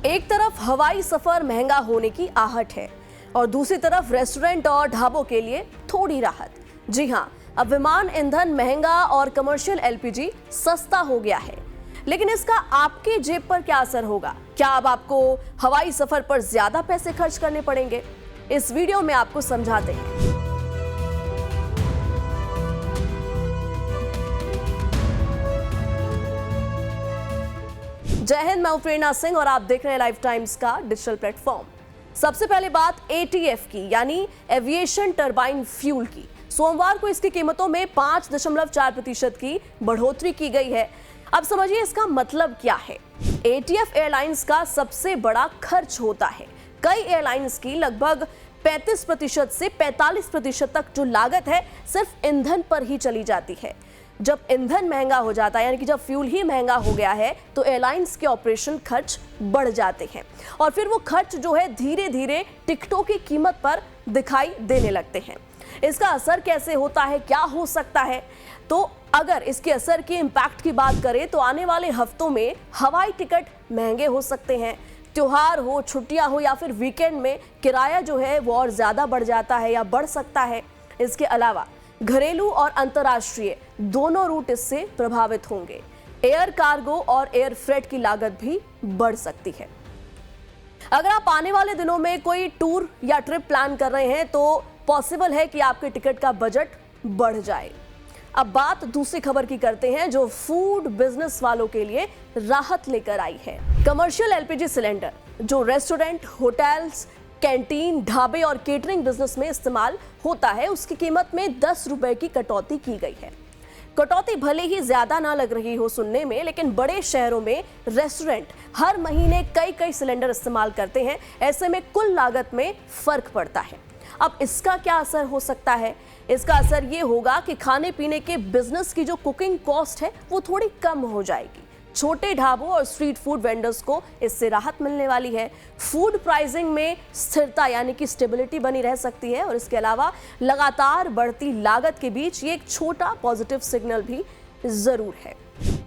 एक तरफ हवाई सफर महंगा होने की आहट है और दूसरी तरफ रेस्टोरेंट और ढाबों के लिए थोड़ी राहत। जी हां, अब विमान ईंधन महंगा और कमर्शियल एलपीजी सस्ता हो गया है, लेकिन इसका आपकी जेब पर क्या असर होगा? क्या अब आपको हवाई सफर पर ज्यादा पैसे खर्च करने पड़ेंगे? इस वीडियो में आपको समझाते हैं। जय हिंद, मैं प्रेरणा सिंह और आप देख रहे हैं लाइफ टाइम्स का डिजिटल प्लेटफॉर्म। सबसे पहले बात एटीएफ की, यानी एविएशन टरबाइन फ्यूल की। सोमवार को इसकी कीमतों में 5.4% की बढ़ोतरी की गई है। अब समझिए इसका मतलब क्या है। एटीएफ एयरलाइंस का सबसे बड़ा खर्च होता है। कई एयरलाइंस की लगभग 35% से 45% तक जो लागत है सिर्फ ईंधन पर ही चली जाती है। जब ईंधन महंगा हो जाता है, यानी कि जब फ्यूल ही महंगा हो गया है, तो एयरलाइंस के ऑपरेशन खर्च बढ़ जाते हैं और फिर वो खर्च जो है धीरे धीरे टिकटों की कीमत पर दिखाई देने लगते हैं। इसका असर कैसे होता है, क्या हो सकता है? तो अगर इसके असर के इम्पैक्ट की बात करें तो आने वाले हफ्तों में हवाई टिकट महंगे हो सकते हैं। त्योहार हो, छुट्टियां हो या फिर वीकेंड में किराया जो है वो और ज्यादा बढ़ जाता है या बढ़ सकता है। इसके अलावा घरेलू और अंतर्राष्ट्रीय दोनों रूट इससे प्रभावित होंगे। एयर कार्गो और एयर फ्रेट की लागत भी बढ़ सकती है। अगर आप आने वाले दिनों में कोई टूर या ट्रिप प्लान कर रहे हैं तो पॉसिबल है कि आपके टिकट का बजट बढ़ जाए। अब बात दूसरी खबर की करते हैं जो फूड बिजनेस वालों के लिए राहत लेकर आई है। कमर्शियल एलपीजी सिलेंडर जो रेस्टोरेंट, होटल्स, कैंटीन, ढाबे और केटरिंग बिजनेस में इस्तेमाल होता है, उसकी कीमत में 10 रुपए की कटौती की गई है। कटौती भले ही ज्यादा ना लग रही हो सुनने में, लेकिन बड़े शहरों में रेस्टोरेंट हर महीने कई सिलेंडर इस्तेमाल करते हैं। ऐसे में कुल लागत में फर्क पड़ता है। अब इसका क्या असर हो सकता है? इसका असर ये होगा कि खाने पीने के बिजनेस की जो कुकिंग कॉस्ट है वो थोड़ी कम हो जाएगी। छोटे ढाबों और स्ट्रीट फूड वेंडर्स को इससे राहत मिलने वाली है। फूड प्राइसिंग में स्थिरता यानी कि स्टेबिलिटी बनी रह सकती है और इसके अलावा लगातार बढ़ती लागत के बीच ये एक छोटा पॉजिटिव सिग्नल भी जरूर है।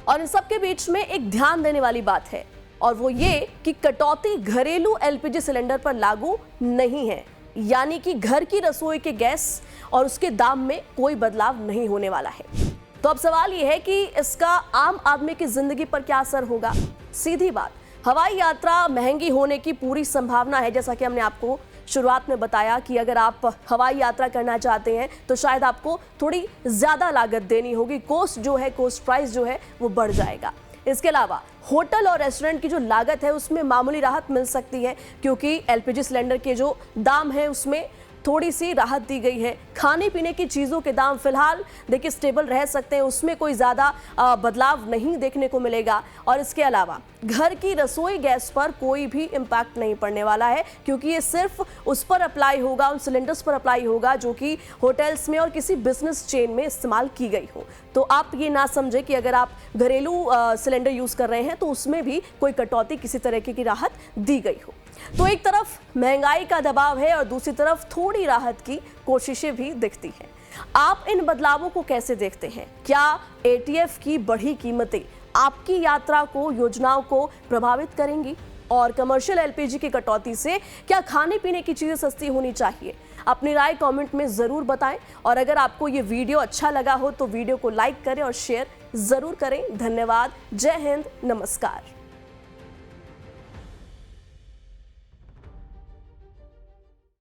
और इन सब के बीच में एक ध्यान देने वाली बात है और वो ये कि कटौती घरेलू एलपीजी सिलेंडर पर लागू नहीं है, यानी कि घर की रसोई के गैस और उसके दाम में कोई बदलाव नहीं होने वाला है। तो अब सवाल यह है कि इसका आम आदमी की जिंदगी पर क्या असर होगा? सीधी बात, हवाई यात्रा महंगी होने की पूरी संभावना है। जैसा कि हमने आपको शुरुआत में बताया कि अगर आप हवाई यात्रा करना चाहते हैं तो शायद आपको थोड़ी ज्यादा लागत देनी होगी। कोस्ट प्राइस जो है वो बढ़ जाएगा। इसके अलावा होटल और रेस्टोरेंट की जो लागत है उसमें मामूली राहत मिल सकती है, क्योंकि एलपीजी सिलेंडर के जो दाम है उसमें थोड़ी सी राहत दी गई है। खाने पीने की चीज़ों के दाम फिलहाल देखिए स्टेबल रह सकते हैं, उसमें कोई ज़्यादा बदलाव नहीं देखने को मिलेगा। और इसके अलावा घर की रसोई गैस पर कोई भी इम्पैक्ट नहीं पड़ने वाला है, क्योंकि ये सिर्फ उस पर अप्लाई होगा, उन सिलेंडर्स पर अप्लाई होगा जो कि होटल्स में और किसी बिजनेस चेन में इस्तेमाल की गई हो। तो आप ये ना समझे कि अगर आप घरेलू सिलेंडर यूज़ कर रहे हैं तो उसमें भी कोई कटौती, किसी तरीके की राहत दी गई हो। तो एक तरफ महंगाई का दबाव है और दूसरी तरफ थोड़ी राहत की कोशिशें भी दिखती हैं। आप इन बदलावों को कैसे देखते हैं? क्या एटीएफ की बढ़ी कीमतें आपकी यात्रा को, योजनाओं को प्रभावित करेंगी? और कमर्शियल एलपीजी की कटौती से क्या खाने पीने की चीजें सस्ती होनी चाहिए? अपनी राय कमेंट में जरूर बताएं और अगर आपको ये वीडियो अच्छा लगा हो तो वीडियो को लाइक करें और शेयर जरूर करें। धन्यवाद। जय हिंद, नमस्कार।